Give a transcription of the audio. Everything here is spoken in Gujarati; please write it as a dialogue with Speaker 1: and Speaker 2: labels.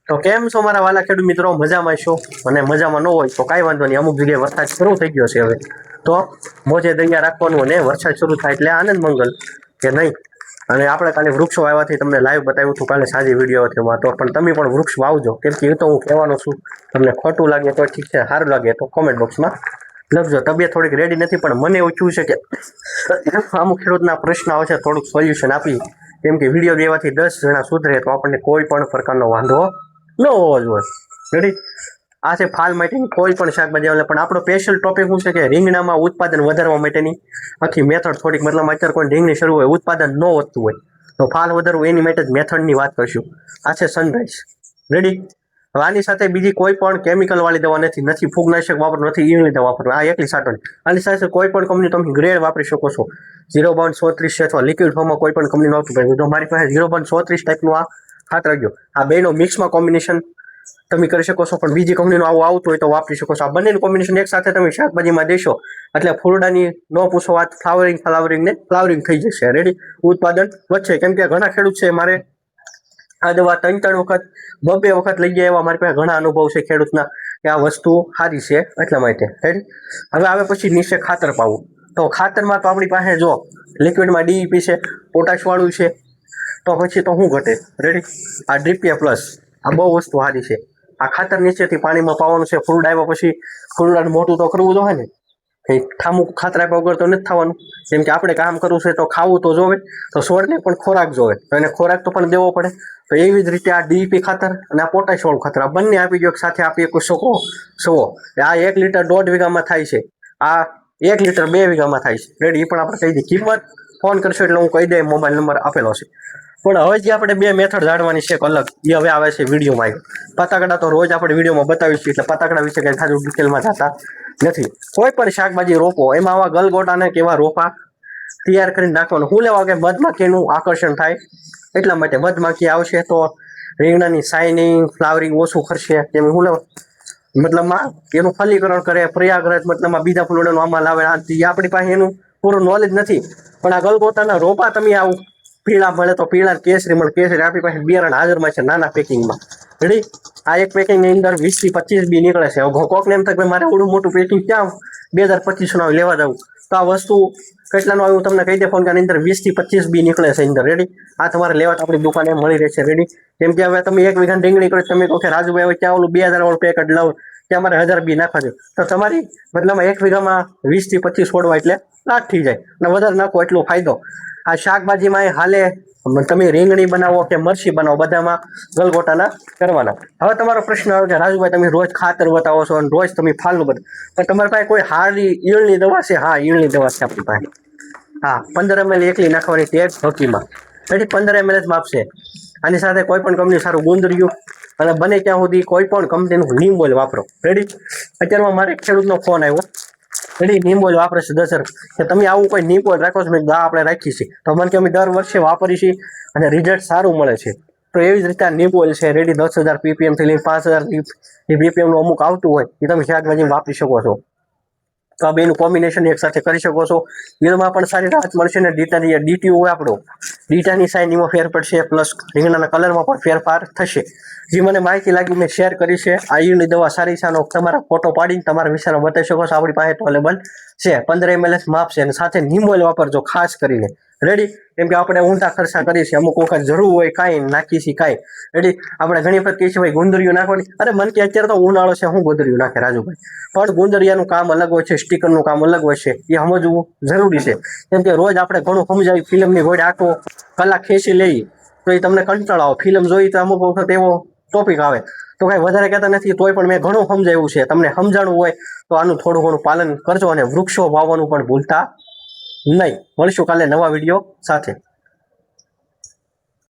Speaker 1: તો કેમ છો મારા વાલા ખેડૂત મિત્રો? મજામાં છો? અને મજામાં ન હોય તો કાંઈ વાંધો નહીં, અમુક જગ્યાએ વરસાદ શરૂ થઈ ગયો છે હવે, તો મોજે દરિયા રાખવાનું અને વરસાદ શરૂ થાય એટલે આનંદ મંગલ કે નહીં. અને આપણે કાલે વૃક્ષો વાવવાથી તમને લાઈવ બતાવ્યું હતું કાલે સાંજે વિડીયો હતો, તો પણ તમે પણ વૃક્ષ વાવજો, કેમ કે એ તો હું કહેવાનો છું. તમને ખોટું લાગે તો ઠીક છે, સારું લાગે તો કોમેન્ટ બોક્સમાં લખજો. તબિયત થોડીક રેડી નથી, પણ મને એવું થયું છે કે અમુક ખેડૂતના પ્રશ્ન આવે છે, થોડુંક સોલ્યુશન આપી, કેમ કે વિડીયો દેવાથી 10 જણા સુધરે તો આપણને કોઈ પણ પ્રકારનો વાંધો ન હોવો જોઈએ. રેડી? આ છે ફાલ માટેની કોઈ પણ શાકભાજી આવે, પણ આપણો સ્પેશિયલ ટોપિક શું છે કે રીંગણામાં ઉત્પાદન વધારવા માટેની આખી મેથડ થોડીક, મતલબ અત્યારે કોઈ રીંગણી શરૂ હોય, ઉત્પાદન ન વધતું હોય તો ફાલ વધારવું એની માટે જ મેથડની વાત કરશું. આ છે સનરાઈઝ. રેડી? હવે આની સાથે બીજી કોઈ પણ કેમિકલ વાળી દવા નથી ફૂગનાશક વાપરવું, નથી ઈયળની દવા વાપરવું, આ એકલી સાટવાની. આની સાથે કોઈ પણ કંપની તમે ગ્રેડ વાપરી શકો છો. 0.134 અથવા લિક્વિડ ફોર્મમાં કોઈ પણ કંપની વાપરી શકો. જો મારી પાસે 0.134 ટાઈપનું આ ખાતર ગયો, આ બેનો મિક્સમાં કોમ્બિનેશન તમે કરી શકો છો, પણ બીજી કંપનીનું આવું આવતું હોય તો વાપરી શકો છો. આ બંનેનું કોમ્બિનેશન એક સાથે તમે શાકભાજીમાં દેશો એટલે ફૂલડાની ન પૂછો વાત, ફ્લાવરિંગ થઈ જશે. રેડી? ઉત્પાદન વધશે, કેમ કે ઘણા ખેડૂત છે મારે આ દવા 3 વખત 2 વખત લઈ ગયા, એવા મારી પાસે ઘણા અનુભવ છે ખેડૂતના કે આ વસ્તુ સારી છે એટલા માટે. રેડી? હવે આવે પછી નીચે ખાતર પાવું. તો ખાતરમાં તો આપણી પાસે જો લિક્વિડમાં DEP છે, પોટાશવાળું છે, તો પછી તો શું ઘટે? રેડી? આ ડ્રીપિયા પ્લસ, આ બહુ વસ્તુ સારી છે. આ ખાતર નીચેથી પાણીમાં પાવાનું છે. ફૂલડા આવ્યા પછી ફૂલડાને મોટું તો કરવું જોઈએ ને, કંઈ ઠામું ખાતર આપ્યા વગર તો નથી થવાનું. કેમ કે આપણે કામ કરવું છે તો ખાવું તો જોવે, તો છોડને પણ ખોરાક જોવે, તો એને ખોરાક તો પણ દેવો પડે. તો એવી જ રીતે આ DEP ખાતર અને આ પોટાશવાળું ખાતર, આ બંને આપી દો, સાથે આપી શકો. આ 1 લીટર 1.5 વીઘામાં થાય છે, આ 1 લીટર 2 વીઘામાં થાય છે. રેડી? એ પણ આપણે કહી દઈએ. કિંમત ફોન કરશો એટલે હું કહી દે, મોબાઈલ નંબર આપેલો છે. પણ હવે જે આપણે 2 મેથડ જાણવાની છે અલગ, એ હવે આવે છે વિડીયોમાં. પતાકડા તો રોજ આપણે વિડીયોમાં બતાવીશું, એટલે પતાકડા વિશે કંઈ સારું ડિટેલમાં જતા નથી. કોઈ પણ શાકભાજી રોપો એમાં આવા ગલગોટાને કેવા રોપા તૈયાર કરીને નાખવાનું. શું લેવા કે મધમાખીનું આકર્ષણ થાય એટલા માટે. મધમાખી આવશે તો રીંગણાની શાઇનિંગ ફ્લાવરિંગ ઓછું કરશે. તેમ શું લેવા મતલબમાં એનું ફલીકરણ કરે, પ્રયાગરાજ મતલબમાં બીજા ફૂલોડાનું આમાં લાવે. આપણી પાસે એનું પૂરું નોલેજ નથી, પણ આ ગલગોટાના રોપા તમે આવું પીળા મળે તો પીળા, કેસરી મળે કેસરી, આપણી પાસે બિયારણ હાજરમાં છે નાના પેકિંગમાં. રેડી? આ એક પેકિંગની અંદર 20 થી 25 બી નીકળે છે. હવે કોકને એમ થાય કે મારે ઓડું મોટું પેકિંગ ક્યાં 2025 લેવા જવું, તો આ વસ્તુ કેટલાનું આવ્યું તમને કહી દે ફોન કે આની અંદર 20 થી 25 બી નીકળે છે અંદર. રેડી? આ તમારે લેવા આપણી દુકાને મળી રહેશે. રેડી? કેમ કે હવે તમે 1 વીઘા રીંગણી કરો, તમે કહો કે રાજુભાઈ હવે ક્યાં ઓલું 2000 વાળું પેકેટ લાવો, કે અમારે 1000 બી નાખવા છે, તો તમારી મતલબ 1 વીઘામાં 20 થી 25 છોડવા એટલે લાખ થઈ જાય, અને વધારે નાખો એટલો ફાયદો. આ શાકભાજીમાં હાલે, તમે રીંગણી બનાવો કે મરચી બનાવો, બધામાં ગલગોટાના કરવાના. હવે તમારો પ્રશ્ન આવે કે રાજુભાઈ તમે રોજ ખાતર બતાવો છો અને રોજ તમે ફાલનું બતાવો, પણ તમારી પાસે કોઈ હારી ઈયળની દવા છે? હા, ઈયળની દવા છે આપણી પાસે. હા, 15 ml એકલી નાખવાની ટેગ હકીમાં. એટલે 15 ml જ માપશે. આની સાથે કોઈ પણ કંપની સારું ગુંદરિયું, અને બને ત્યાં સુધી કોઈ પણ કંપનીનું નીમ ઓઇલ વાપરો. રેડી? અત્યારમાં મારે ખેડૂતનો ફોન આવ્યો. રેડી? નીમ ઓઇલ વાપરે છે 10 કે તમે આવું કોઈ નીમ ઓઇલ રાખો છો? મેં દા આપણે રાખી છે, તો મને કે અમે દર વર્ષે વાપરી છીએ અને રિઝલ્ટ સારું મળે છે. તો એવી જ રીતે આ નીમ ઓઇલ છે. રેડી? 10,000 ppm થી લઈને 5,000 ppm નું અમુક આવતું હોય એ તમે શાકભાજી વાપરી શકો છો. તો આ બેનું કોમ્બિનેશન એક સાથે કરી શકો છો. ઈયળમાં પણ સારી રાહત મળશે ને DTU હોય આપણો, ડીટાની શાઇનિંગમાં ફેર પડશે, પ્લસ રીંગણાના કલરમાં પણ ફેરફાર થશે. જે મને માહિતી લાગી મેં શેર કરી છે. આ ઈયળની દવા સારી છે, આનો તમારા ફોટો પાડીને તમારા વિસ્તારમાં બતાવી શકો છો. આપણી પાસે અવેલેબલ છે. 15 ml માપ છે, અને સાથે નીમ ઓઇલ વાપરજો ખાસ કરીને. રેડી? કેમ કે આપણે ઊંધા ખર્ચા કરીએ છીએ, અમુક વખત જરૂર હોય કાંઈ નાખીએ છીએ કાંઈ. રેડી? આપણે ઘણી વખત કહીએ છીએ ભાઈ ગુંદરિયું નાખવાની, અરે મન કે અત્યારે તો ઉનાળો છે, હું ગુંદરિયું નાખે રાજુભાઈ, પણ ગુંદરિયાનું કામ અલગ હોય છે, સ્ટીકરનું કામ અલગ હોય છે, એ સમજવું જરૂરી છે. કેમ કે રોજ આપણે ઘણું સમજાવી ફિલ્મની ઘોડે આખો કલાક ખેંચી લઈએ તો એ તમને કંટાળો આવે. ફિલ્મ જોઈ તો અમુક વખત એવો ટોપિક આવે તો કાંઈ વધારે કહેતા નથી, તોય પણ મેં ઘણું સમજાવ્યું છે. તમને સમજાણું હોય તો આનું થોડું ઘણું પાલન કરજો, અને વૃક્ષો વાવવાનું પણ ભૂલતા નહીં. મળીશું કાલે નવા વિડીયો સાથે.